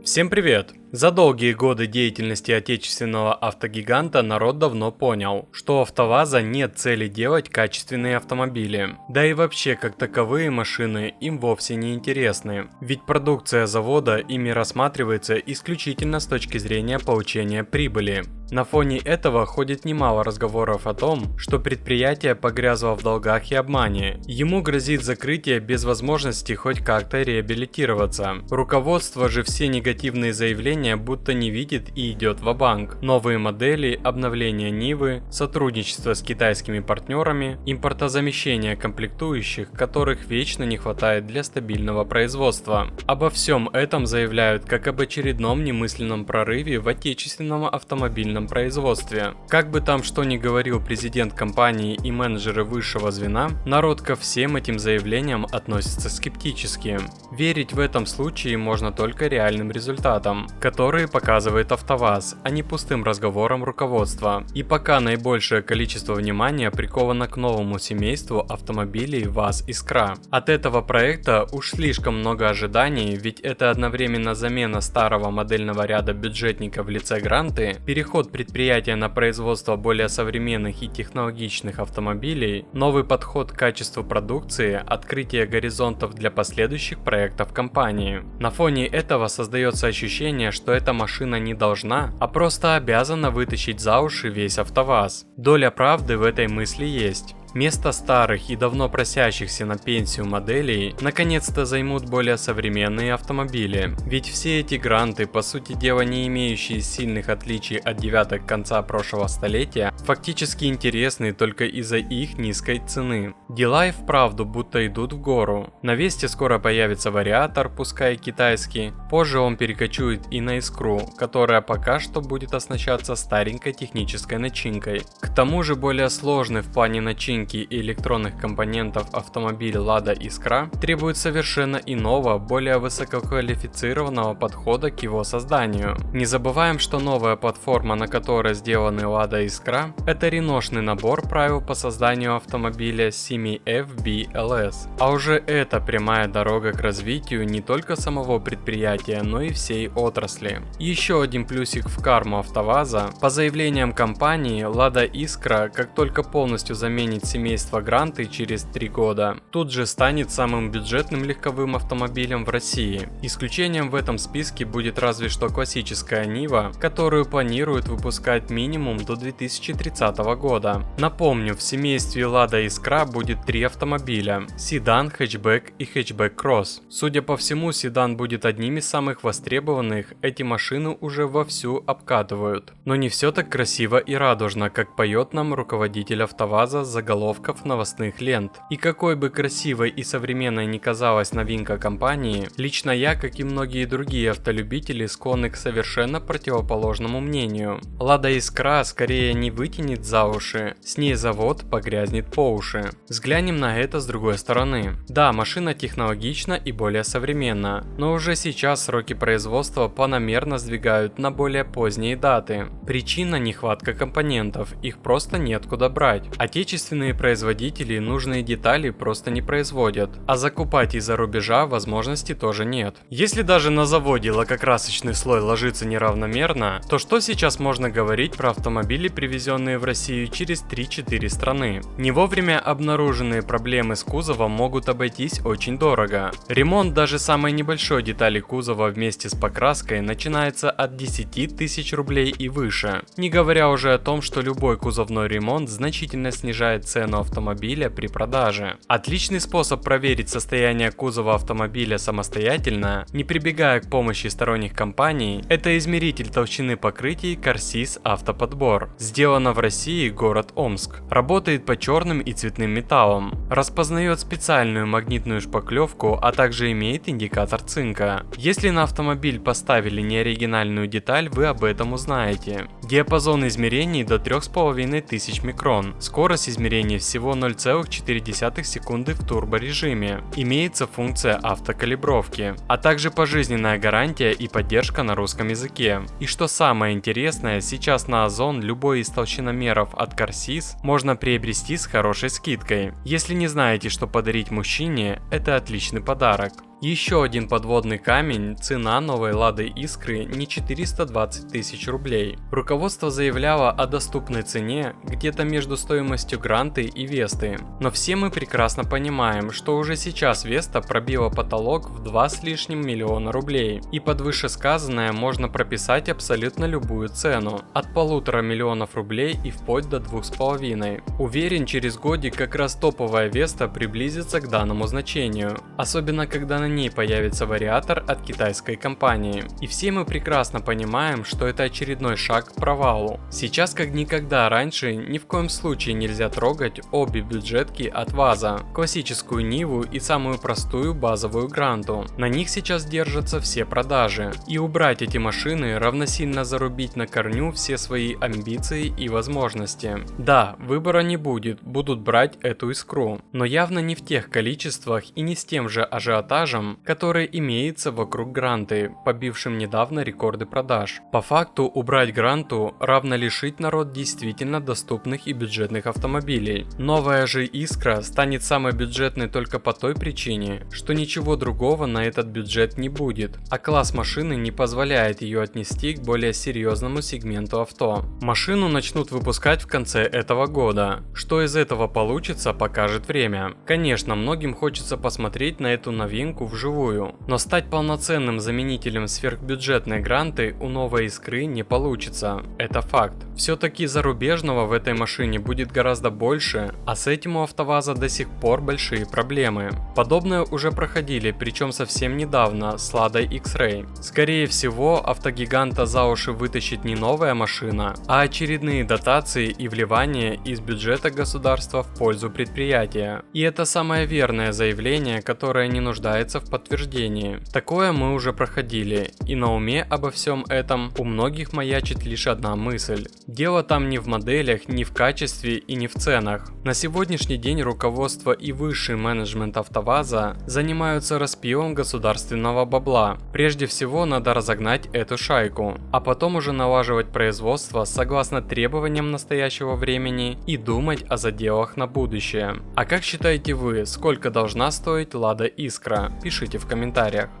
Всем привет! За долгие годы деятельности отечественного автогиганта народ давно понял, что у АвтоВАЗа нет цели делать качественные автомобили. Да и вообще, как таковые машины им вовсе не интересны, ведь продукция завода ими рассматривается исключительно с точки зрения получения прибыли. На фоне этого ходит немало разговоров о том, что предприятие погрязло в долгах и обмане. Ему грозит закрытие без возможности хоть как-то реабилитироваться. Руководство же все негативные заявления будто не видит и идет ва-банк. Новые модели, обновление Нивы, сотрудничество с китайскими партнерами, импортозамещение комплектующих, которых вечно не хватает для стабильного производства. Обо всем этом заявляют как об очередном немысленном прорыве в отечественном автомобильном производстве. Как бы там что ни говорил президент компании и менеджеры высшего звена, народ ко всем этим заявлениям относится скептически. Верить в этом случае можно только реальным результатам, которые показывает АвтоВАЗ, а не пустым разговорам руководства. И пока наибольшее количество внимания приковано к новому семейству автомобилей ВАЗ-Искра. От этого проекта уж слишком много ожиданий, ведь это одновременно замена старого модельного ряда бюджетника в лице Гранты, переход предприятия на производство более современных и технологичных автомобилей, новый подход к качеству продукции, открытие горизонтов для последующих проектов компании. На фоне этого создается ощущение, что эта машина не должна, а просто обязана вытащить за уши весь АвтоВАЗ. Доля правды в этой мысли есть. Место старых и давно просящихся на пенсию моделей наконец-то займут более современные автомобили. Ведь все эти гранты, по сути дела не имеющие сильных отличий от девяток конца прошлого столетия, фактически интересны только из-за их низкой цены. Дела и вправду будто идут в гору. На Весте скоро появится вариатор, пускай и китайский. Позже он перекочует и на Искру, которая пока что будет оснащаться старенькой технической начинкой. К тому же более сложный в плане начинки и электронных компонентов автомобиль Lada Искра требует совершенно иного, более высококвалифицированного подхода к его созданию. Не забываем, что новая платформа, на которой сделаны Lada Искра, это реношный набор правил по созданию автомобиля семьи FBLS. А уже это прямая дорога к развитию не только самого предприятия, но и всей отрасли. Еще один плюсик в карму АвтоВАЗа. По заявлениям компании, Lada Искра, как только полностью заменит семейство Гранты через 3 года, тут же станет самым бюджетным легковым автомобилем в России. Исключением в этом списке будет разве что классическая Нива, которую планируют выпускать минимум до 2030 года. Напомню, в семействе Lada Искра будет 3 автомобиля: седан, хэтчбэк и хэтчбэк-кросс. Судя по всему, седан будет одним из самых востребованных, эти машины уже вовсю обкатывают. Но не все так красиво и радужно, как поет нам руководитель АвтоВАЗа с заголовков новостных лент. И какой бы красивой и современной ни казалась новинка компании, лично я, как и многие другие автолюбители, склонны к совершенно противоположному мнению. Lada Искра скорее не вытянет за уши, с ней завод погрязнет по уши. Взглянем на это с другой стороны. Да, машина технологична и более современна, но уже сейчас сроки производства планомерно сдвигают на более поздние даты. Причина — нехватка компонентов, их просто нет куда брать. Отечественные производители нужные детали просто не производят, а закупать из-за рубежа возможности тоже нет. Если даже на заводе лакокрасочный слой ложится неравномерно, то что сейчас можно говорить про автомобили, привезенные в Россию через 3-4 страны? Не вовремя обнаруженные проблемы с кузовом могут обойтись очень дорого. Ремонт даже самой небольшой детали кузова вместе с покраской начинается от 10 тысяч рублей и выше. Не говоря уже о том, что любой кузовной ремонт значительно снижает цену автомобиля при продаже. Отличный способ проверить состояние кузова автомобиля самостоятельно, не прибегая к помощи сторонних компаний, это измеритель толщины покрытий Car-Sys Автоподбор. Сделано в России, город Омск. Работает по черным и цветным металлам. Распознает специальную магнитную шпаклевку, а также имеет индикатор цинка. Если на автомобиль поставили неоригинальную деталь, вы об этом узнаете. Диапазон измерений до 3500 микрон. Скорость измерений всего 0,4 секунды в турборежиме. Имеется функция автокалибровки, а также пожизненная гарантия и поддержка на русском языке. И что самое интересное, сейчас на Озон любой из толщиномеров от Car-Sys можно приобрести с хорошей скидкой. Если не знаете, что подарить мужчине, это отличный подарок. Еще один подводный камень – цена новой Лады Искры не 420 тысяч рублей. Руководство заявляло о доступной цене где-то между стоимостью Гранты и Весты. Но все мы прекрасно понимаем, что уже сейчас Веста пробила потолок в 2 с лишним миллиона рублей. И под вышесказанное можно прописать абсолютно любую цену. От 1,5 миллиона рублей и вплоть до 2,5. Уверен, через годик как раз топовая Веста приблизится к данному значению. Особенно когда на ней появится вариатор от китайской компании. И все мы прекрасно понимаем, что это очередной шаг к провалу. Сейчас как никогда раньше ни в коем случае нельзя трогать обе бюджетки от ВАЗа. Классическую Ниву и самую простую базовую Гранту. На них сейчас держатся все продажи. И убрать эти машины равносильно зарубить на корню все свои амбиции и возможности. Да, выбора не будет, будут брать эту Искру. Но явно не в тех количествах и не с тем же ажиотажем, который имеется вокруг Гранты, побившим недавно рекорды продаж. По факту убрать Гранту равно лишить народ действительно доступных и бюджетных автомобилей. Новая же Искра станет самой бюджетной только по той причине, что ничего другого на этот бюджет не будет, а класс машины не позволяет ее отнести к более серьезному сегменту авто. Машину начнут выпускать в конце этого года. Что из этого получится, покажет время. Конечно, многим хочется посмотреть на эту новинку вживую, но стать полноценным заменителем сверхбюджетной Гранты у новой Искры не получится. Это факт. Все-таки зарубежного в этой машине будет гораздо больше, а с этим у АвтоВАЗа до сих пор большие проблемы. Подобное уже проходили, причем совсем недавно, с Ладой X-Ray. Скорее всего, автогиганта за уши вытащит не новая машина, а очередные дотации и вливания из бюджета государства в пользу предприятия. И это самое верное заявление, которое не нуждается в подтверждении. Такое мы уже проходили, и на уме обо всем этом у многих маячит лишь одна мысль. Дело там не в моделях, не в качестве и не в ценах. На сегодняшний день руководство и высший менеджмент АвтоВАЗа занимаются распилом государственного бабла. Прежде всего надо разогнать эту шайку, а потом уже налаживать производство согласно требованиям настоящего времени и думать о заделах на будущее. А как считаете вы, сколько должна стоить Лада Искра? Пишите в комментариях.